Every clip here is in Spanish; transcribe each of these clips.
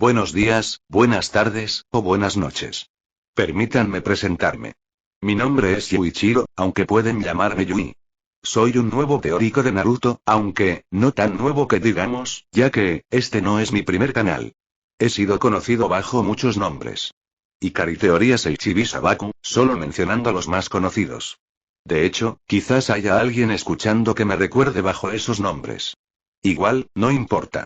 Buenos días, buenas tardes, o buenas noches. Permítanme presentarme. Mi nombre es Yuichiro, aunque pueden llamarme Yui. Soy un nuevo teórico de Naruto, aunque, no tan nuevo que digamos, ya que, este no es mi primer canal. He sido conocido bajo muchos nombres. Ikari Teorías e Ichibi Sabaku, solo mencionando los más conocidos. De hecho, quizás haya alguien escuchando que me recuerde bajo esos nombres. Igual, no importa.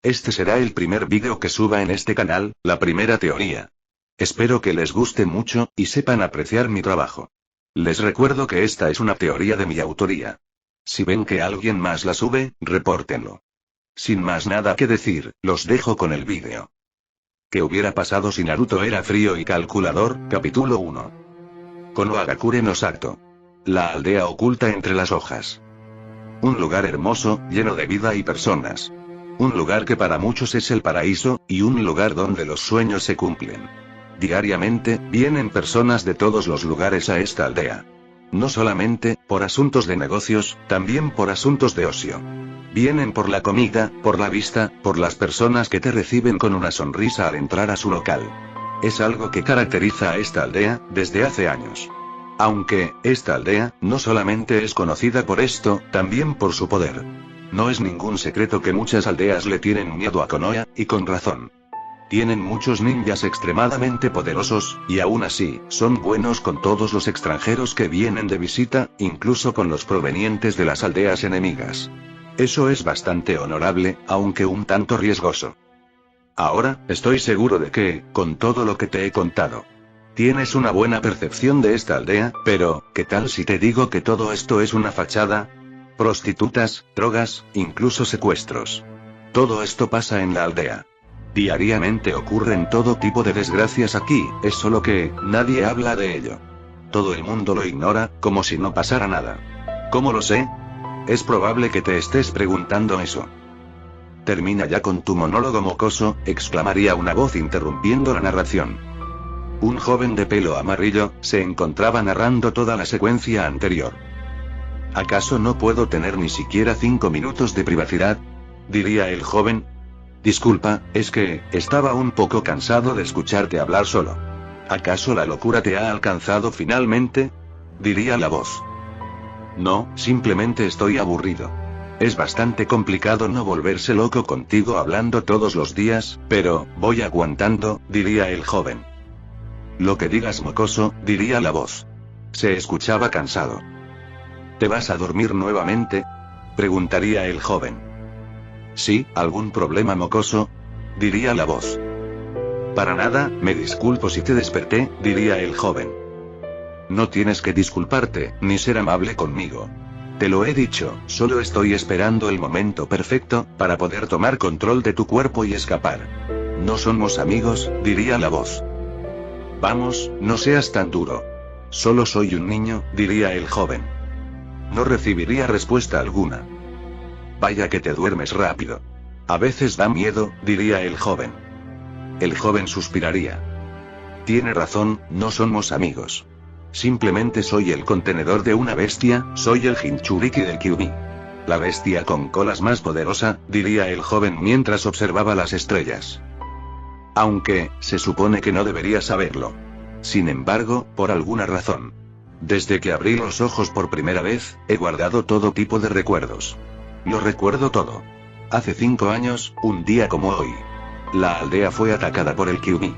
Este será el primer vídeo que suba en este canal, la primera teoría. Espero que les guste mucho, y sepan apreciar mi trabajo. Les recuerdo que esta es una teoría de mi autoría. Si ven que alguien más la sube, repórtenlo. Sin más nada que decir, los dejo con el vídeo. ¿Qué hubiera pasado si Naruto era frío y calculador? Capítulo 1. Kono Hagakure no Sato. La aldea oculta entre las hojas. Un lugar hermoso, lleno de vida y personas. Un lugar que para muchos es el paraíso, y un lugar donde los sueños se cumplen. Diariamente, vienen personas de todos los lugares a esta aldea. No solamente, por asuntos de negocios, también por asuntos de ocio. Vienen por la comida, por la vista, por las personas que te reciben con una sonrisa al entrar a su local. Es algo que caracteriza a esta aldea, desde hace años. Aunque, esta aldea, no solamente es conocida por esto, también por su poder. No es ningún secreto que muchas aldeas le tienen miedo a Konoha, y con razón. Tienen muchos ninjas extremadamente poderosos, y aún así, son buenos con todos los extranjeros que vienen de visita, incluso con los provenientes de las aldeas enemigas. Eso es bastante honorable, aunque un tanto riesgoso. Ahora, estoy seguro de que, con todo lo que te he contado, tienes una buena percepción de esta aldea, pero, ¿qué tal si te digo que todo esto es una fachada? Prostitutas, drogas, incluso secuestros. Todo esto pasa en la aldea. Diariamente ocurren todo tipo de desgracias aquí, es solo que, nadie habla de ello. Todo el mundo lo ignora, como si no pasara nada. ¿Cómo lo sé? Es probable que te estés preguntando eso. Termina ya con tu monólogo mocoso, exclamaría una voz interrumpiendo la narración. Un joven de pelo amarillo, se encontraba narrando toda la secuencia anterior. ¿Acaso no puedo tener ni siquiera 5 minutos de privacidad? Diría el joven. Disculpa, es que, estaba un poco cansado de escucharte hablar solo. ¿Acaso la locura te ha alcanzado finalmente? Diría la voz. No, simplemente estoy aburrido. Es bastante complicado no volverse loco contigo hablando todos los días, pero, voy aguantando, diría el joven. Lo que digas, mocoso, diría la voz. Se escuchaba cansado. ¿Te vas a dormir nuevamente? Preguntaría el joven. Sí, ¿algún problema, mocoso? Diría la voz. Para nada, me disculpo si te desperté, diría el joven. No tienes que disculparte, ni ser amable conmigo. Te lo he dicho, solo estoy esperando el momento perfecto, para poder tomar control de tu cuerpo y escapar. No somos amigos, diría la voz. Vamos, no seas tan duro. Solo soy un niño, diría el joven. No recibiría respuesta alguna. Vaya que te duermes rápido. A veces da miedo, diría el joven. El joven suspiraría. Tiene razón, no somos amigos. Simplemente soy el contenedor de una bestia, soy el Jinchuriki del Kyuubi. La bestia con colas más poderosa, diría el joven mientras observaba las estrellas. Aunque, se supone que no debería saberlo. Sin embargo, por alguna razón. Desde que abrí los ojos por primera vez, he guardado todo tipo de recuerdos. Lo recuerdo todo. Hace 5 años, un día como hoy. La aldea fue atacada por el Kyuubi.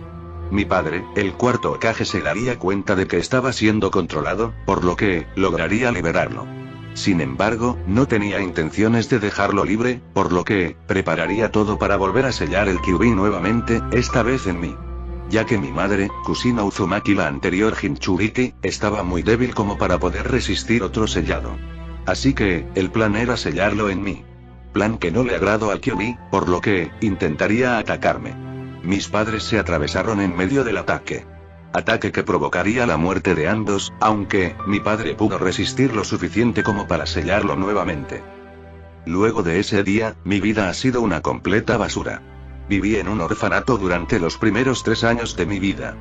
Mi padre, el cuarto Hokage, se daría cuenta de que estaba siendo controlado, por lo que, lograría liberarlo. Sin embargo, no tenía intenciones de dejarlo libre, por lo que, prepararía todo para volver a sellar el Kyuubi nuevamente, esta vez en mí. Ya que mi madre, Kusino Uzumaki, la anterior Jinchuriki, estaba muy débil como para poder resistir otro sellado. Así que, el plan era sellarlo en mí. Plan que no le agradó al Kyuubi, por lo que, intentaría atacarme. Mis padres se atravesaron en medio del ataque. Ataque que provocaría la muerte de ambos, aunque, mi padre pudo resistir lo suficiente como para sellarlo nuevamente. Luego de ese día, mi vida ha sido una completa basura. Viví en un orfanato durante los primeros 3 años de mi vida.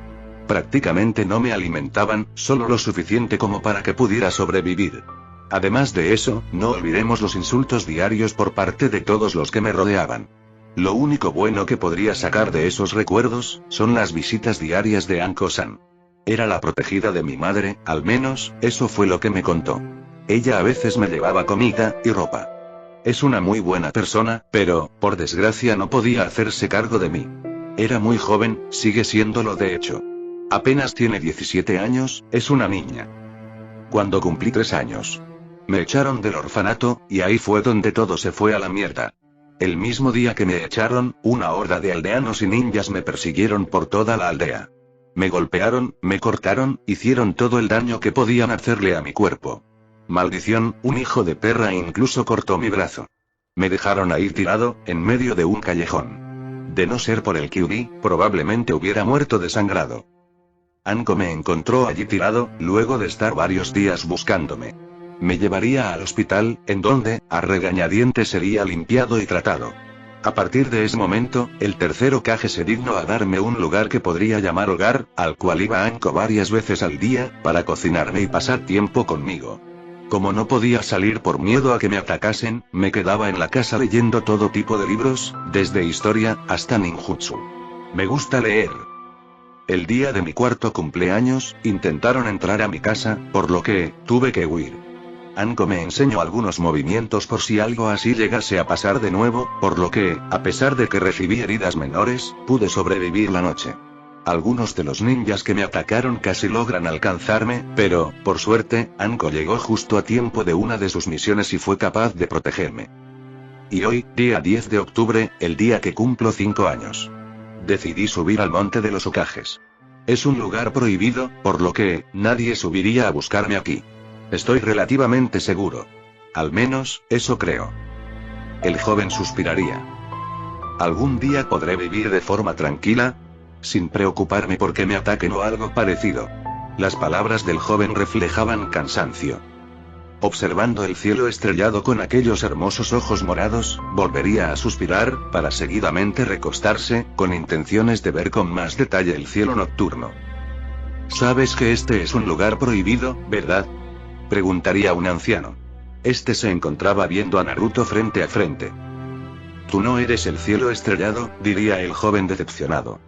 Prácticamente no me alimentaban, solo lo suficiente como para que pudiera sobrevivir. Además de eso, no olvidemos los insultos diarios por parte de todos los que me rodeaban. Lo único bueno que podría sacar de esos recuerdos, son las visitas diarias de Anko-san. Era la protegida de mi madre, al menos, eso fue lo que me contó. Ella a veces me llevaba comida y ropa. Es una muy buena persona, pero, por desgracia no podía hacerse cargo de mí. Era muy joven, sigue siéndolo de hecho. Apenas tiene 17 años, es una niña. Cuando cumplí 3 años, me echaron del orfanato, y ahí fue donde todo se fue a la mierda. El mismo día que me echaron, una horda de aldeanos y ninjas me persiguieron por toda la aldea. Me golpearon, me cortaron, hicieron todo el daño que podían hacerle a mi cuerpo. Maldición, un hijo de perra incluso cortó mi brazo. Me dejaron ahí tirado, en medio de un callejón. De no ser por el Kyuubi, probablemente hubiera muerto desangrado. Anko me encontró allí tirado, luego de estar varios días buscándome. Me llevaría al hospital, en donde, a regañadientes sería limpiado y tratado. A partir de ese momento, el tercer Hokage se dignó a darme un lugar que podría llamar hogar, al cual iba Anko varias veces al día, para cocinarme y pasar tiempo conmigo. Como no podía salir por miedo a que me atacasen, me quedaba en la casa leyendo todo tipo de libros, desde historia, hasta ninjutsu. Me gusta leer. El día de mi cuarto cumpleaños, intentaron entrar a mi casa, por lo que, tuve que huir. Anko me enseñó algunos movimientos por si algo así llegase a pasar de nuevo, por lo que, a pesar de que recibí heridas menores, pude sobrevivir la noche. Algunos de los ninjas que me atacaron casi logran alcanzarme, pero, por suerte, Anko llegó justo a tiempo de una de sus misiones y fue capaz de protegerme. Y hoy, día 10 de octubre, el día que cumplo 5 años. Decidí subir al monte de los Hokages. Es un lugar prohibido, por lo que, nadie subiría a buscarme aquí. Estoy relativamente seguro. Al menos, eso creo. El joven suspiraría. ¿Algún día podré vivir de forma tranquila? Sin preocuparme porque me ataquen o algo parecido. Las palabras del joven reflejaban cansancio. Observando el cielo estrellado con aquellos hermosos ojos morados, volvería a suspirar, para seguidamente recostarse, con intenciones de ver con más detalle el cielo nocturno. ¿Sabes que este es un lugar prohibido, verdad? Preguntaría un anciano. Este se encontraba viendo a Naruto frente a frente. Tú no eres el cielo estrellado, diría el joven decepcionado.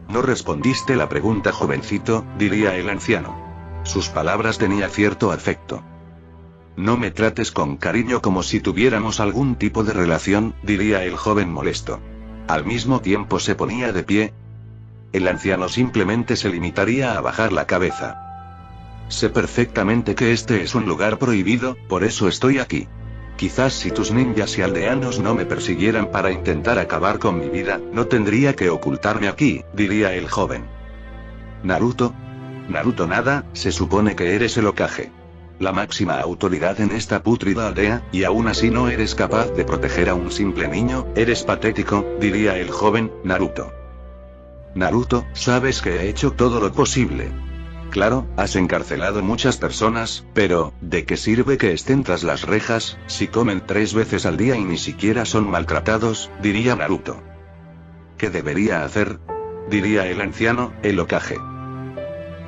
No respondiste la pregunta, jovencito, diría el anciano. Sus palabras tenían cierto afecto. No me trates con cariño como si tuviéramos algún tipo de relación, diría el joven molesto. Al mismo tiempo se ponía de pie. El anciano simplemente se limitaría a bajar la cabeza. Sé perfectamente que este es un lugar prohibido, por eso estoy aquí. Quizás si tus ninjas y aldeanos no me persiguieran para intentar acabar con mi vida, no tendría que ocultarme aquí, diría el joven. Naruto. Naruto nada, se supone que eres el Hokage. La máxima autoridad en esta pútrida aldea, y aún así no eres capaz de proteger a un simple niño, eres patético, diría el joven, Naruto. Naruto, sabes que he hecho todo lo posible. Claro, has encarcelado muchas personas, pero, ¿de qué sirve que estén tras las rejas, si comen 3 veces al día y ni siquiera son maltratados?, diría Naruto. ¿Qué debería hacer?, diría el anciano, el Hokage.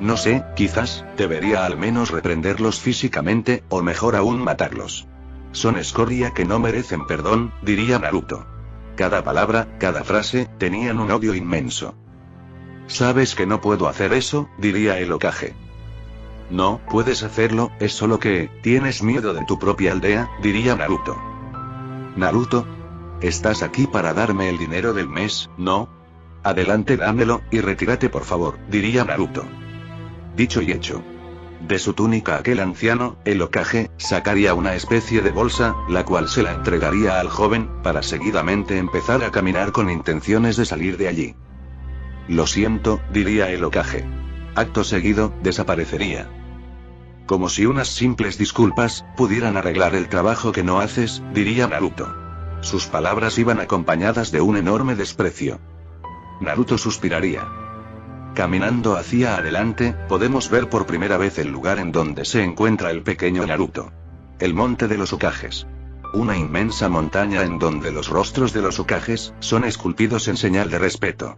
No sé, quizás, debería al menos reprenderlos físicamente, o mejor aún matarlos. Son escoria que no merecen perdón, diría Naruto. Cada palabra, cada frase, tenían un odio inmenso. Sabes que no puedo hacer eso, diría el Hokage. No, puedes hacerlo, es solo que, tienes miedo de tu propia aldea, diría Naruto. Naruto, ¿estás aquí para darme el dinero del mes, no? Adelante, dámelo, y retírate por favor, diría Naruto. Dicho y hecho. De su túnica aquel anciano, el Hokage, sacaría una especie de bolsa, la cual se la entregaría al joven, para seguidamente empezar a caminar con intenciones de salir de allí. Lo siento, diría el Hokage. Acto seguido, desaparecería. Como si unas simples disculpas pudieran arreglar el trabajo que no haces, diría Naruto. Sus palabras iban acompañadas de un enorme desprecio. Naruto suspiraría. Caminando hacia adelante, podemos ver por primera vez el lugar en donde se encuentra el pequeño Naruto. El monte de los Hokages. Una inmensa montaña en donde los rostros de los Hokages son esculpidos en señal de respeto.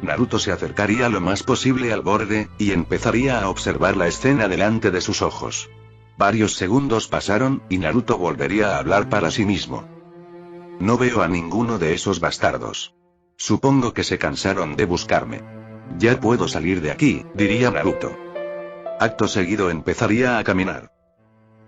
Naruto se acercaría lo más posible al borde, y empezaría a observar la escena delante de sus ojos. Varios segundos pasaron, y Naruto volvería a hablar para sí mismo. No veo a ninguno de esos bastardos. Supongo que se cansaron de buscarme. Ya puedo salir de aquí, diría Naruto. Acto seguido empezaría a caminar.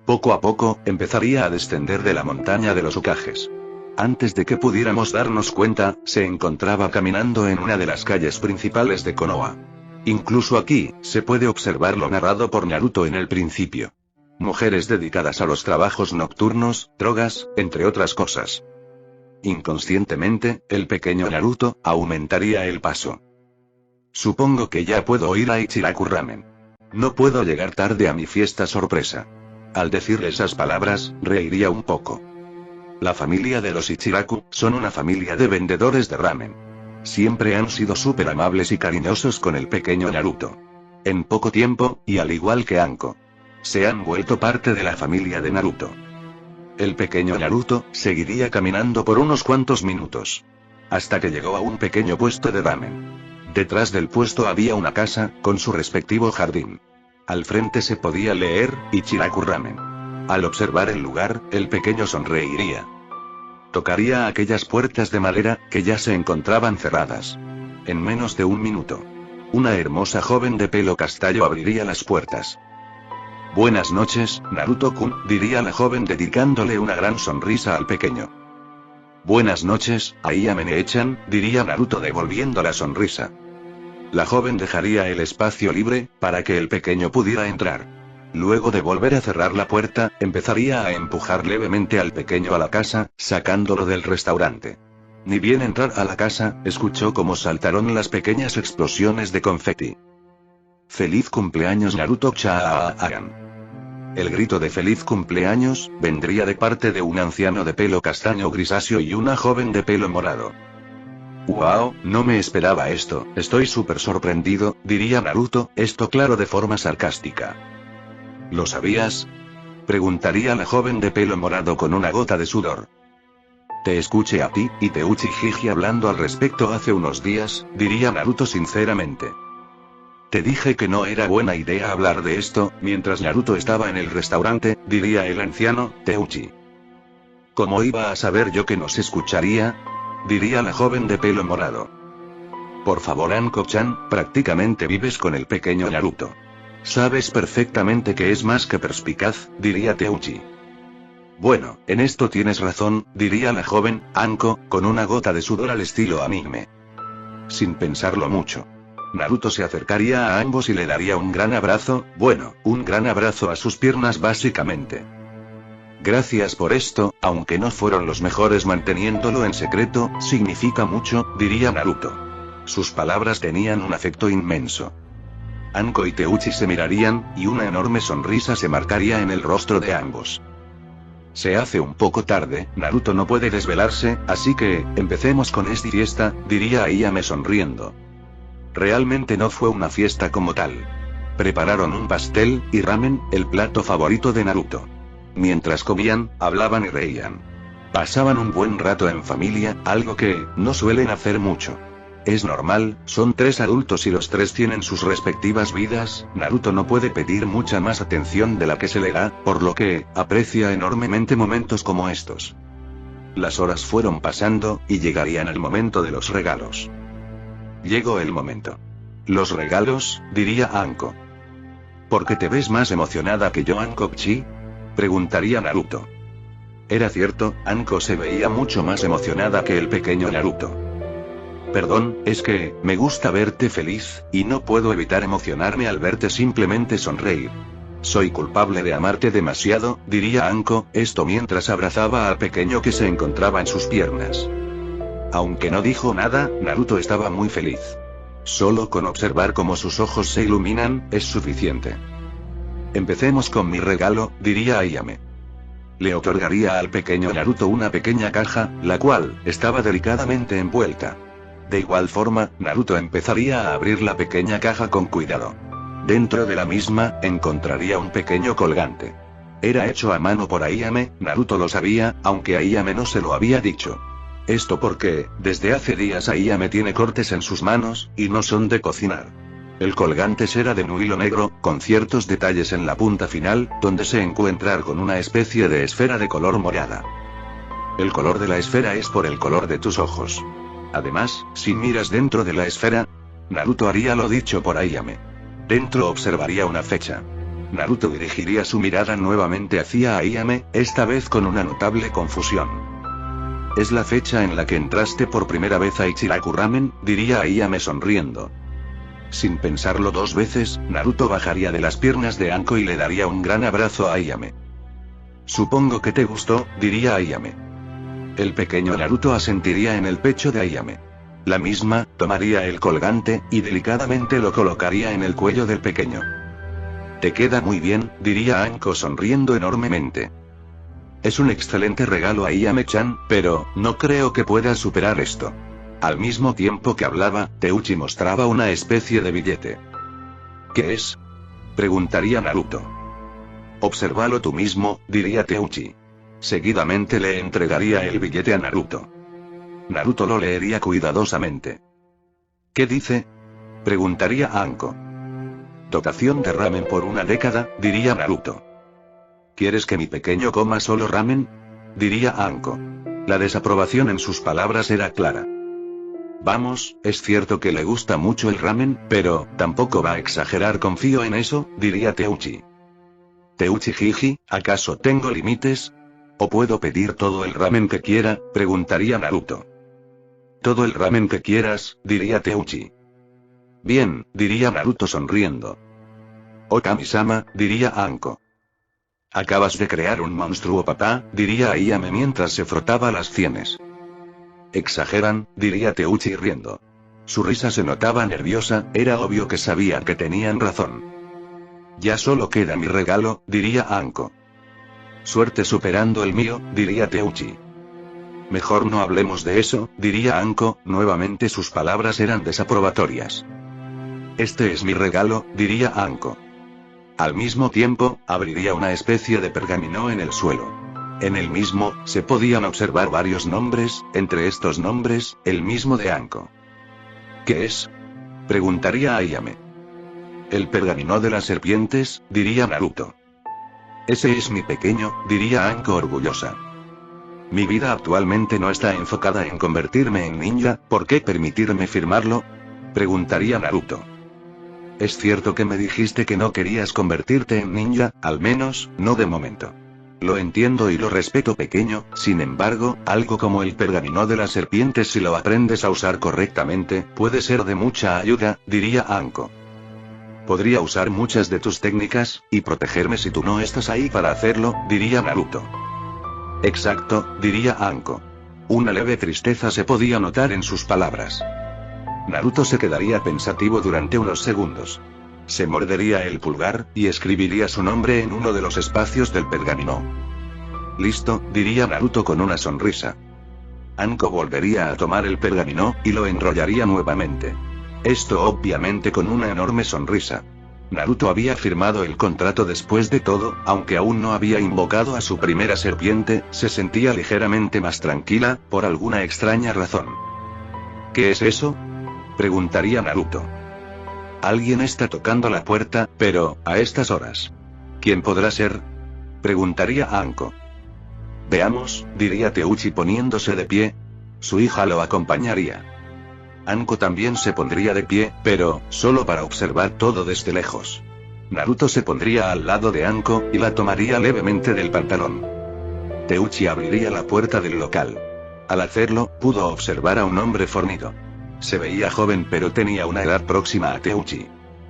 Poco a poco, empezaría a descender de la montaña de los Hokages. Antes de que pudiéramos darnos cuenta, se encontraba caminando en una de las calles principales de Konoha. Incluso aquí, se puede observar lo narrado por Naruto en el principio. Mujeres dedicadas a los trabajos nocturnos, drogas, entre otras cosas. Inconscientemente, el pequeño Naruto aumentaría el paso. Supongo que ya puedo ir a Ichiraku Ramen. No puedo llegar tarde a mi fiesta sorpresa. Al decir esas palabras, reiría un poco. La familia de los Ichiraku son una familia de vendedores de ramen. Siempre han sido súper amables y cariñosos con el pequeño Naruto. En poco tiempo, y al igual que Anko, se han vuelto parte de la familia de Naruto. El pequeño Naruto seguiría caminando por unos cuantos minutos, hasta que llegó a un pequeño puesto de ramen. Detrás del puesto había una casa, con su respectivo jardín. Al frente se podía leer, Ichiraku Ramen. Al observar el lugar, el pequeño sonreiría. Tocaría aquellas puertas de madera, que ya se encontraban cerradas. En menos de un minuto, una hermosa joven de pelo castaño abriría las puertas. Buenas noches, Naruto-kun, diría la joven dedicándole una gran sonrisa al pequeño. Buenas noches, Ayame-ne-chan, diría Naruto devolviendo la sonrisa. La joven dejaría el espacio libre, para que el pequeño pudiera entrar. Luego de volver a cerrar la puerta, empezaría a empujar levemente al pequeño a la casa, sacándolo del restaurante. Ni bien entrar a la casa, escuchó cómo saltaron las pequeñas explosiones de confeti. ¡Feliz cumpleaños Naruto-chan! El grito de feliz cumpleaños vendría de parte de un anciano de pelo castaño grisáceo y una joven de pelo morado. ¡Wow! No me esperaba esto, estoy súper sorprendido, diría Naruto, esto claro de forma sarcástica. ¿Lo sabías? Preguntaría la joven de pelo morado con una gota de sudor. Te escuché a ti, y Teuchi Jiji hablando al respecto hace unos días, diría Naruto sinceramente. Te dije que no era buena idea hablar de esto, mientras Naruto estaba en el restaurante, diría el anciano, Teuchi. ¿Cómo iba a saber yo que nos escucharía? Diría la joven de pelo morado. Por favor Anko-chan, prácticamente vives con el pequeño Naruto. Sabes perfectamente que es más que perspicaz, diría Teuchi. Bueno, en esto tienes razón, diría la joven, Anko, con una gota de sudor al estilo anime. Sin pensarlo mucho, Naruto se acercaría a ambos y le daría un gran abrazo, bueno, un gran abrazo a sus piernas básicamente. Gracias por esto, aunque no fueron los mejores manteniéndolo en secreto, significa mucho, diría Naruto. Sus palabras tenían un afecto inmenso. Anko y Teuchi se mirarían, y una enorme sonrisa se marcaría en el rostro de ambos. Se hace un poco tarde, Naruto no puede desvelarse, así que, empecemos con esta fiesta, diría Ayame sonriendo. Realmente no fue una fiesta como tal. Prepararon un pastel, y ramen, el plato favorito de Naruto. Mientras comían, hablaban y reían. Pasaban un buen rato en familia, algo que, no suelen hacer mucho. Es normal, son 3 adultos y los 3 tienen sus respectivas vidas, Naruto no puede pedir mucha más atención de la que se le da, por lo que, aprecia enormemente momentos como estos. Las horas fueron pasando, y llegarían el momento de los regalos. Llegó el momento. ¿Los regalos? Diría Anko. ¿Por qué te ves más emocionada que yo, Anko-chi? Preguntaría Naruto. Era cierto, Anko se veía mucho más emocionada que el pequeño Naruto. Perdón, es que, me gusta verte feliz, y no puedo evitar emocionarme al verte simplemente sonreír. Soy culpable de amarte demasiado, diría Anko, esto mientras abrazaba al pequeño que se encontraba en sus piernas. Aunque no dijo nada, Naruto estaba muy feliz. Solo con observar cómo sus ojos se iluminan, es suficiente. Empecemos con mi regalo, diría Ayame. Le otorgaría al pequeño Naruto una pequeña caja, la cual, estaba delicadamente envuelta. De igual forma, Naruto empezaría a abrir la pequeña caja con cuidado. Dentro de la misma, encontraría un pequeño colgante. Era hecho a mano por Ayame, Naruto lo sabía, aunque Ayame no se lo había dicho. Esto porque, desde hace días Ayame tiene cortes en sus manos, y no son de cocinar. El colgante será de un hilo negro, con ciertos detalles en la punta final, donde se encuentra con una especie de esfera de color morada. El color de la esfera es por el color de tus ojos. Además, si miras dentro de la esfera, Naruto haría lo dicho por Ayame. Dentro observaría una fecha. Naruto dirigiría su mirada nuevamente hacia Ayame, esta vez con una notable confusión. Es la fecha en la que entraste por primera vez a Ichiraku Ramen, diría Ayame sonriendo. Sin pensarlo dos veces, Naruto bajaría de las piernas de Anko y le daría un gran abrazo a Ayame. Supongo que te gustó, diría Ayame. El pequeño Naruto asentiría en el pecho de Ayame. La misma, tomaría el colgante, y delicadamente lo colocaría en el cuello del pequeño. Te queda muy bien, diría Anko sonriendo enormemente. Es un excelente regalo a Ayame-chan, pero, no creo que puedas superar esto. Al mismo tiempo que hablaba, Teuchi mostraba una especie de billete. ¿Qué es? Preguntaría Naruto. Obsérvalo tú mismo, diría Teuchi. Seguidamente le entregaría el billete a Naruto. Naruto lo leería cuidadosamente. ¿Qué dice? Preguntaría a Anko. Dotación de ramen por una década, diría Naruto. ¿Quieres que mi pequeño coma solo ramen? Diría Anko. La desaprobación en sus palabras era clara. Vamos, es cierto que le gusta mucho el ramen, pero, tampoco va a exagerar, confío en eso, diría Teuchi. Teuchi jiji, ¿acaso tengo límites? ¿O puedo pedir todo el ramen que quiera? Preguntaría Naruto. Todo el ramen que quieras, diría Teuchi. Bien, diría Naruto sonriendo. Okami-sama, diría Anko. Acabas de crear un monstruo, papá, diría Ayame mientras se frotaba las sienes. Exageran, diría Teuchi riendo. Su risa se notaba nerviosa, era obvio que sabía que tenían razón. Ya solo queda mi regalo, diría Anko. Suerte superando el mío, diría Teuchi. Mejor no hablemos de eso, diría Anko, nuevamente sus palabras eran desaprobatorias. Este es mi regalo, diría Anko. Al mismo tiempo, abriría una especie de pergamino en el suelo. En el mismo, se podían observar varios nombres, entre estos nombres, el mismo de Anko. ¿Qué es? Preguntaría Ayame. El pergamino de las serpientes, diría Naruto. Ese es mi pequeño, diría Anko orgullosa. Mi vida actualmente no está enfocada en convertirme en ninja, ¿por qué permitirme firmarlo? Preguntaría Naruto. Es cierto que me dijiste que no querías convertirte en ninja, al menos, no de momento. Lo entiendo y lo respeto, pequeño, sin embargo, algo como el pergamino de las serpientes, si lo aprendes a usar correctamente, puede ser de mucha ayuda, diría Anko. Podría usar muchas de tus técnicas, y protegerme si tú no estás ahí para hacerlo, diría Naruto. Exacto, diría Anko. Una leve tristeza se podía notar en sus palabras. Naruto se quedaría pensativo durante unos segundos. Se mordería el pulgar, y escribiría su nombre en uno de los espacios del pergamino. Listo, diría Naruto con una sonrisa. Anko volvería a tomar el pergamino, y lo enrollaría nuevamente. Esto obviamente con una enorme sonrisa. Naruto había firmado el contrato después de todo, aunque aún no había invocado a su primera serpiente, se sentía ligeramente más tranquila, por alguna extraña razón. ¿Qué es eso? Preguntaría Naruto. Alguien está tocando la puerta, pero, a estas horas. ¿Quién podrá ser? Preguntaría Anko. Veamos, diría Teuchi poniéndose de pie. Su hija lo acompañaría. Anko también se pondría de pie, pero, solo para observar todo desde lejos. Naruto se pondría al lado de Anko, y la tomaría levemente del pantalón. Teuchi abriría la puerta del local. Al hacerlo, pudo observar a un hombre fornido. Se veía joven pero tenía una edad próxima a Teuchi.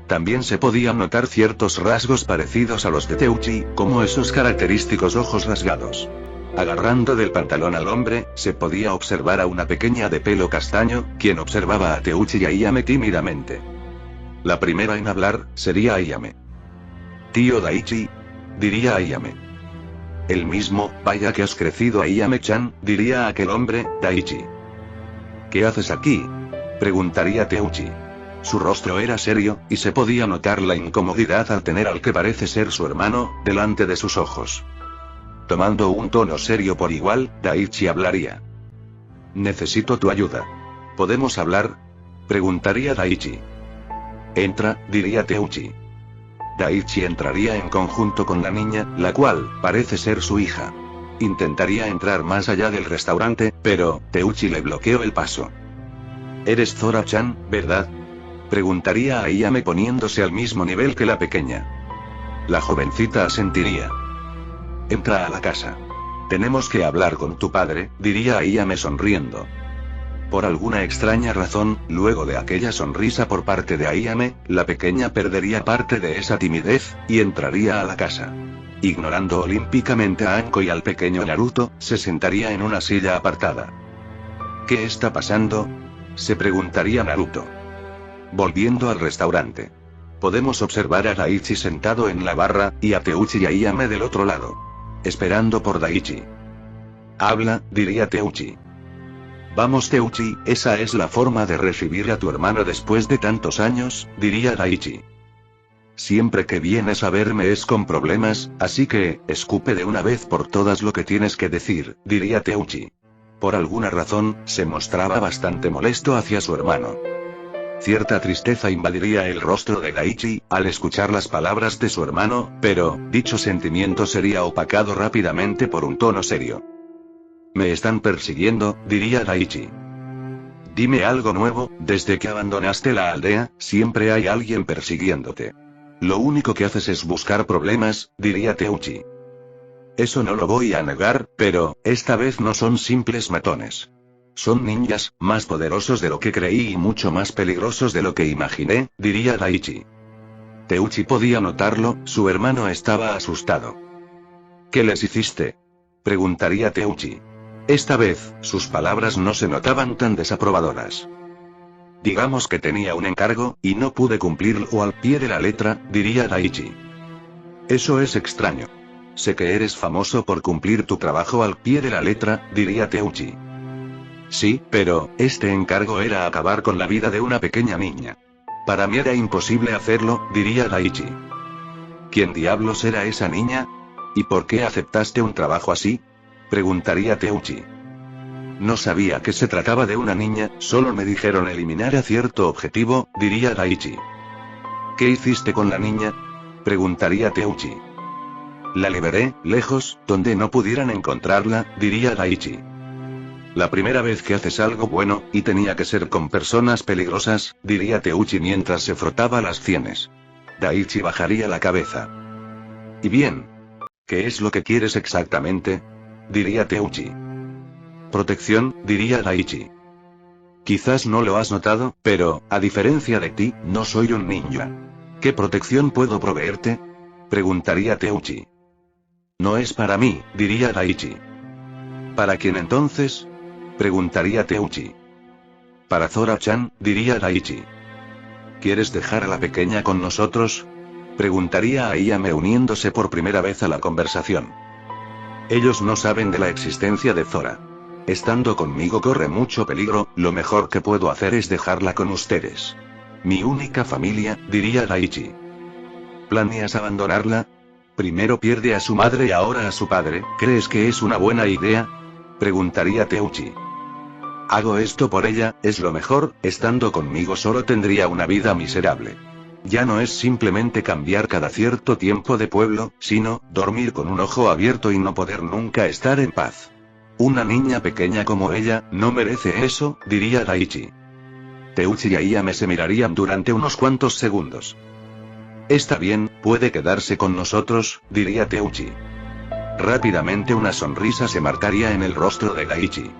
También se podían notar ciertos rasgos parecidos a los de Teuchi, como esos característicos ojos rasgados. Agarrando del pantalón al hombre, se podía observar a una pequeña de pelo castaño, quien observaba a Teuchi y a Ayame tímidamente. La primera en hablar, sería Ayame. Tío Daichi, diría Ayame. El mismo, vaya que has crecido, Ayame-chan, diría aquel hombre, Daichi. ¿Qué haces aquí? Preguntaría Teuchi. Su rostro era serio, y se podía notar la incomodidad al tener al que parece ser su hermano, delante de sus ojos. Tomando un tono serio por igual, Daichi hablaría. Necesito tu ayuda. ¿Podemos hablar? Preguntaría Daichi. Entra, diría Teuchi. Daichi entraría en conjunto con la niña, la cual, parece ser su hija. Intentaría entrar más allá del restaurante, pero Teuchi le bloqueó el paso. «Eres Zora-chan, ¿verdad?», preguntaría a Ayame poniéndose al mismo nivel que la pequeña. La jovencita asentiría. «Entra a la casa. Tenemos que hablar con tu padre», diría Ayame sonriendo. Por alguna extraña razón, luego de aquella sonrisa por parte de Ayame, la pequeña perdería parte de esa timidez, y entraría a la casa. Ignorando olímpicamente a Anko y al pequeño Naruto, se sentaría en una silla apartada. «¿Qué está pasando?», se preguntaría Naruto. Volviendo al restaurante. Podemos observar a Daichi sentado en la barra, y a Teuchi y Ayame del otro lado. Esperando por Daichi. «Habla», diría Teuchi. «Vamos Teuchi, esa es la forma de recibir a tu hermano después de tantos años», diría Daichi. «Siempre que vienes a verme es con problemas, así que, escupe de una vez por todas lo que tienes que decir», diría Teuchi. Por alguna razón, se mostraba bastante molesto hacia su hermano. Cierta tristeza invadiría el rostro de Daichi, al escuchar las palabras de su hermano, pero, dicho sentimiento sería opacado rápidamente por un tono serio. «Me están persiguiendo», diría Daichi. «Dime algo nuevo, desde que abandonaste la aldea, siempre hay alguien persiguiéndote. Lo único que haces es buscar problemas», diría Teuchi. «Eso no lo voy a negar, pero, esta vez no son simples matones. Son ninjas, más poderosos de lo que creí y mucho más peligrosos de lo que imaginé», diría Daichi. Teuchi podía notarlo, su hermano estaba asustado. «¿Qué les hiciste?», preguntaría Teuchi. Esta vez, sus palabras no se notaban tan desaprobadoras. «Digamos que tenía un encargo, y no pude cumplirlo al pie de la letra», diría Daichi. «Eso es extraño. Sé que eres famoso por cumplir tu trabajo al pie de la letra», diría Teuchi. «Sí, pero, este encargo era acabar con la vida de una pequeña niña. Para mí era imposible hacerlo», diría Daichi. «¿Quién diablos era esa niña? ¿Y por qué aceptaste un trabajo así?», preguntaría Teuchi. «No sabía que se trataba de una niña, solo me dijeron eliminar a cierto objetivo», diría Daichi. «¿Qué hiciste con la niña?», preguntaría Teuchi. «La liberé, lejos, donde no pudieran encontrarla», diría Daichi. «La primera vez que haces algo bueno, y tenía que ser con personas peligrosas», diría Teuchi mientras se frotaba las sienes. Daichi bajaría la cabeza. «Y bien. ¿Qué es lo que quieres exactamente?», diría Teuchi. «Protección», diría Daichi. «Quizás no lo has notado, pero, a diferencia de ti, no soy un ninja. ¿Qué protección puedo proveerte?», preguntaría Teuchi. «No es para mí», diría Daichi. «¿Para quién entonces?», preguntaría Teuchi. «Para Zora-chan», diría Daichi. «¿Quieres dejar a la pequeña con nosotros?», preguntaría Ayame uniéndose por primera vez a la conversación. «Ellos no saben de la existencia de Zora. Estando conmigo corre mucho peligro, lo mejor que puedo hacer es dejarla con ustedes. Mi única familia», diría Daichi. «¿Planeas abandonarla? Primero pierde a su madre y ahora a su padre, ¿crees que es una buena idea?», preguntaría Teuchi. «Hago esto por ella, es lo mejor, estando conmigo solo tendría una vida miserable. Ya no es simplemente cambiar cada cierto tiempo de pueblo, sino, dormir con un ojo abierto y no poder nunca estar en paz. Una niña pequeña como ella, no merece eso», diría Daichi. Teuchi y Ayame se mirarían durante unos cuantos segundos. «Está bien, puede quedarse con nosotros», diría Teuchi. Rápidamente una sonrisa se marcaría en el rostro de Daichi.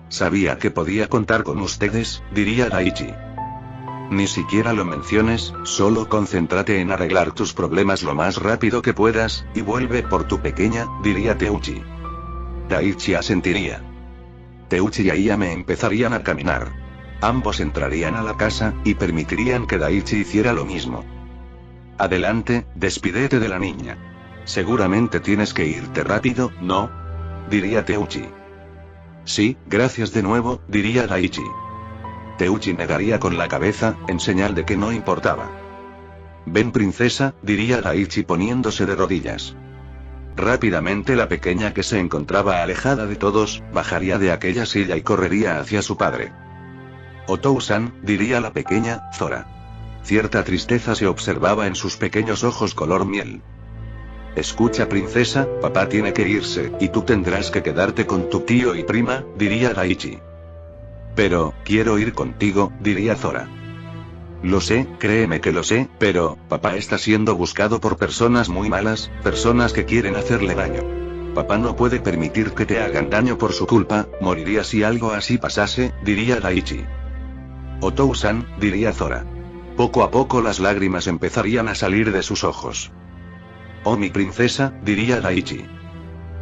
«Sabía que podía contar con ustedes», diría Daichi. «Ni siquiera lo menciones, solo concéntrate en arreglar tus problemas lo más rápido que puedas, y vuelve por tu pequeña», diría Teuchi. Daichi asentiría. Teuchi y Ayame empezarían a caminar. Ambos entrarían a la casa, y permitirían que Daichi hiciera lo mismo. «Adelante, despídete de la niña. Seguramente tienes que irte rápido, ¿no?», diría Teuchi. «Sí, gracias de nuevo», diría Daichi. Teuchi negaría con la cabeza, en señal de que no importaba. «Ven princesa», diría Daichi poniéndose de rodillas. Rápidamente la pequeña que se encontraba alejada de todos, bajaría de aquella silla y correría hacia su padre. «Otou-san», diría la pequeña, Zora. Cierta tristeza se observaba en sus pequeños ojos color miel. Escucha princesa, papá tiene que irse, y tú tendrás que quedarte con tu tío y prima, diría Daichi. Pero, quiero ir contigo, diría Zora. Lo sé, créeme que lo sé, pero, papá está siendo buscado por personas muy malas, personas que quieren hacerle daño. Papá no puede permitir que te hagan daño por su culpa, moriría si algo así pasase, diría Daichi. Otou-san, diría Zora. Poco a poco las lágrimas empezarían a salir de sus ojos. Oh mi princesa, diría Daichi.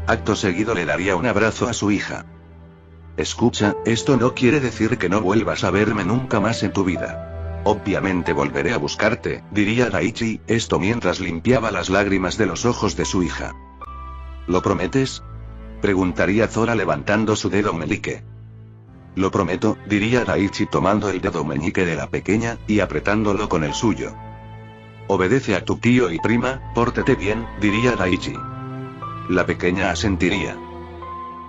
Acto seguido le daría un abrazo a su hija. Escucha, esto no quiere decir que no vuelvas a verme nunca más en tu vida. Obviamente volveré a buscarte, diría Daichi, esto mientras limpiaba las lágrimas de los ojos de su hija. ¿Lo prometes? Preguntaría Zora levantando su dedo meñique. Lo prometo, diría Daichi tomando el dedo meñique de la pequeña, y apretándolo con el suyo. Obedece a tu tío y prima, pórtate bien, diría Daichi. La pequeña asentiría.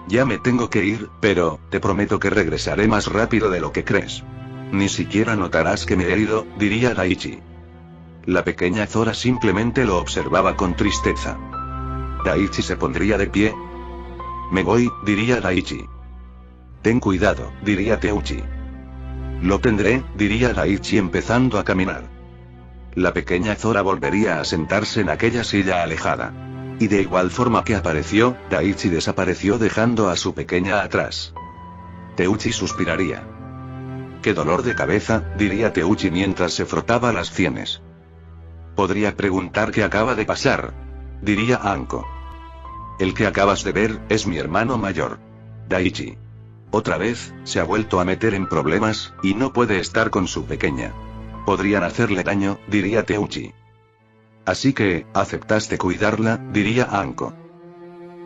Ya me tengo que ir, pero, te prometo que regresaré más rápido de lo que crees. Ni siquiera notarás que me he ido, diría Daichi. La pequeña Zora simplemente lo observaba con tristeza. Daichi se pondría de pie. Me voy, diría Daichi. Ten cuidado, diría Teuchi. Lo tendré, diría Daichi empezando a caminar. La pequeña Zora volvería a sentarse en aquella silla alejada. Y de igual forma que apareció, Daichi desapareció dejando a su pequeña atrás. Teuchi suspiraría. Qué dolor de cabeza, diría Teuchi mientras se frotaba las sienes. Podría preguntar qué acaba de pasar, diría Anko. El que acabas de ver, es mi hermano mayor. Daichi. Otra vez, se ha vuelto a meter en problemas, y no puede estar con su pequeña. Podrían hacerle daño, diría Teuchi. Así que, ¿aceptaste cuidarla?, diría Anko.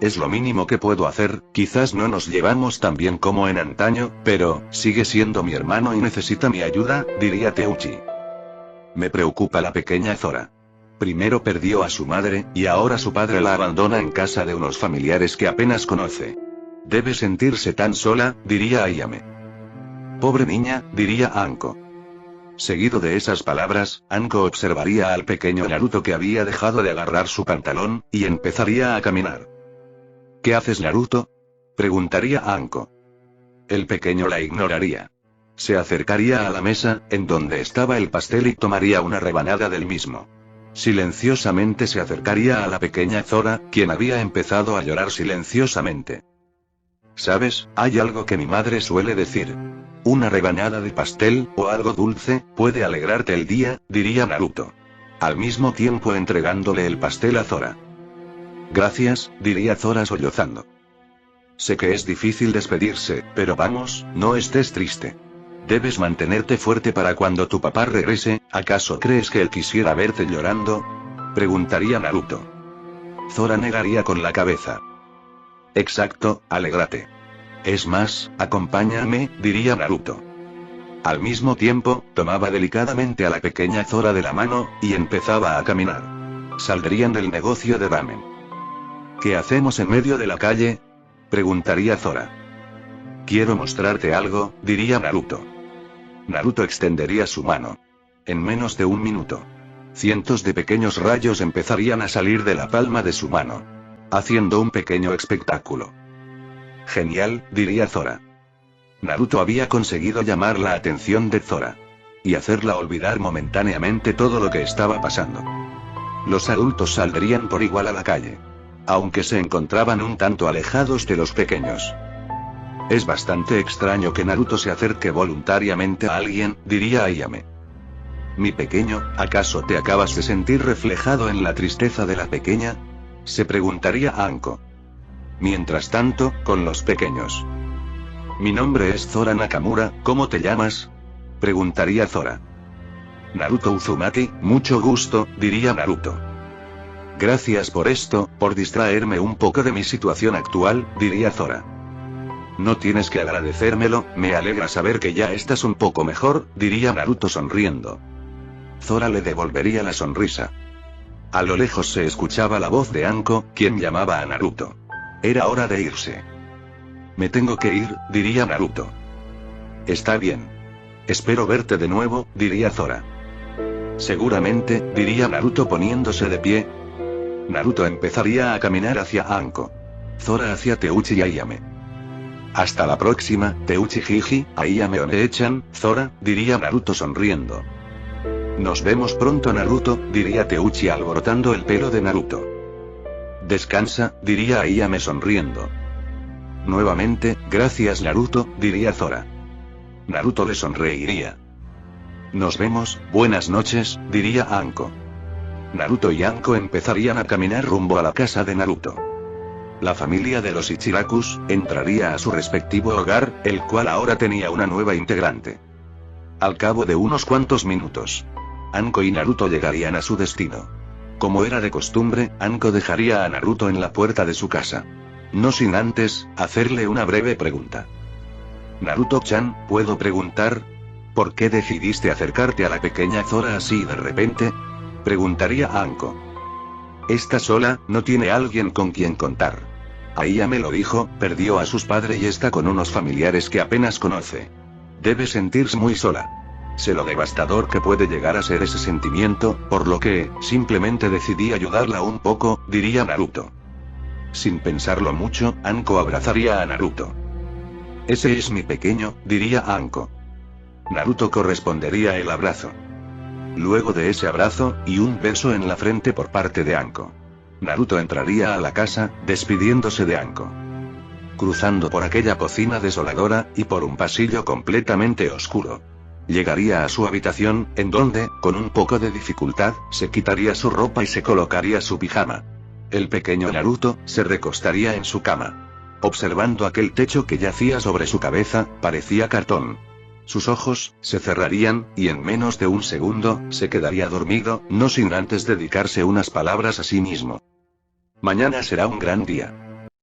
Es lo mínimo que puedo hacer, quizás no nos llevamos tan bien como en antaño, pero, sigue siendo mi hermano y necesita mi ayuda, diría Teuchi. Me preocupa la pequeña Zora. Primero perdió a su madre, y ahora su padre la abandona en casa de unos familiares que apenas conoce. Debe sentirse tan sola, diría Ayame. Pobre niña, diría Anko. Seguido de esas palabras, Anko observaría al pequeño Naruto que había dejado de agarrar su pantalón, y empezaría a caminar. ¿Qué haces, Naruto?, preguntaría Anko. El pequeño la ignoraría. Se acercaría a la mesa, en donde estaba el pastel y tomaría una rebanada del mismo. Silenciosamente se acercaría a la pequeña Zora, quien había empezado a llorar silenciosamente. ¿Sabes? Hay algo que mi madre suele decir. Una rebanada de pastel, o algo dulce, puede alegrarte el día, diría Naruto. Al mismo tiempo entregándole el pastel a Zora. Gracias, diría Zora sollozando. Sé que es difícil despedirse, pero vamos, no estés triste. Debes mantenerte fuerte para cuando tu papá regrese, ¿acaso crees que él quisiera verte llorando?, preguntaría Naruto. Zora negaría con la cabeza. Exacto, alégrate. Es más, acompáñame, diría Naruto. Al mismo tiempo, tomaba delicadamente a la pequeña Zora de la mano, y empezaba a caminar. Saldrían del negocio de ramen. ¿Qué hacemos en medio de la calle?, preguntaría Zora. Quiero mostrarte algo, diría Naruto. Naruto extendería su mano. En menos de un minuto. Cientos de pequeños rayos empezarían a salir de la palma de su mano. Haciendo un pequeño espectáculo. Genial, diría Zora. Naruto había conseguido llamar la atención de Zora. Y hacerla olvidar momentáneamente todo lo que estaba pasando. Los adultos saldrían por igual a la calle. Aunque se encontraban un tanto alejados de los pequeños. Es bastante extraño que Naruto se acerque voluntariamente a alguien, diría Ayame. Mi pequeño, ¿acaso te acabas de sentir reflejado en la tristeza de la pequeña?, se preguntaría Anko. Mientras tanto, con los pequeños. Mi nombre es Zora Nakamura, ¿cómo te llamas?, preguntaría Zora. Naruto Uzumaki, mucho gusto, diría Naruto. Gracias por esto, por distraerme un poco de mi situación actual, diría Zora. No tienes que agradecérmelo, me alegra saber que ya estás un poco mejor, diría Naruto sonriendo. Zora le devolvería la sonrisa. A lo lejos se escuchaba la voz de Anko, quien llamaba a Naruto. Era hora de irse. Me tengo que ir, diría Naruto. Está bien. Espero verte de nuevo, diría Zora. Seguramente, diría Naruto poniéndose de pie. Naruto empezaría a caminar hacia Anko. Zora hacia Teuchi y Ayame. Hasta la próxima, Teuchi Jiji, Ayame One-chan, Zora, diría Naruto sonriendo. Nos vemos pronto Naruto, diría Teuchi alborotando el pelo de Naruto. Descansa, diría Ayame sonriendo. Nuevamente, gracias Naruto, diría Zora. Naruto le sonreiría. Nos vemos, buenas noches, diría Anko. Naruto y Anko empezarían a caminar rumbo a la casa de Naruto. La familia de los Ichirakus entraría a su respectivo hogar, el cual ahora tenía una nueva integrante. Al cabo de unos cuantos minutos, Anko y Naruto llegarían a su destino. Como era de costumbre, Anko dejaría a Naruto en la puerta de su casa. No sin antes, hacerle una breve pregunta. Naruto-chan, ¿puedo preguntar? ¿Por qué decidiste acercarte a la pequeña Zora así de repente? Preguntaría a Anko. Está sola, no tiene alguien con quien contar. Ahí ya me lo dijo, perdió a sus padres y está con unos familiares que apenas conoce. Debe sentirse muy sola. Sé lo devastador que puede llegar a ser ese sentimiento, por lo que, simplemente decidí ayudarla un poco, diría Naruto. Sin pensarlo mucho, Anko abrazaría a Naruto. Ese es mi pequeño, diría Anko. Naruto correspondería el abrazo. Luego de ese abrazo, y un beso en la frente por parte de Anko, Naruto entraría a la casa, despidiéndose de Anko. Cruzando por aquella cocina desoladora, y por un pasillo completamente oscuro, llegaría a su habitación, en donde, con un poco de dificultad, se quitaría su ropa y se colocaría su pijama. El pequeño Naruto se recostaría en su cama. Observando aquel techo que yacía sobre su cabeza, parecía cartón. Sus ojos se cerrarían, y en menos de un segundo, se quedaría dormido, no sin antes dedicarse unas palabras a sí mismo. Mañana será un gran día.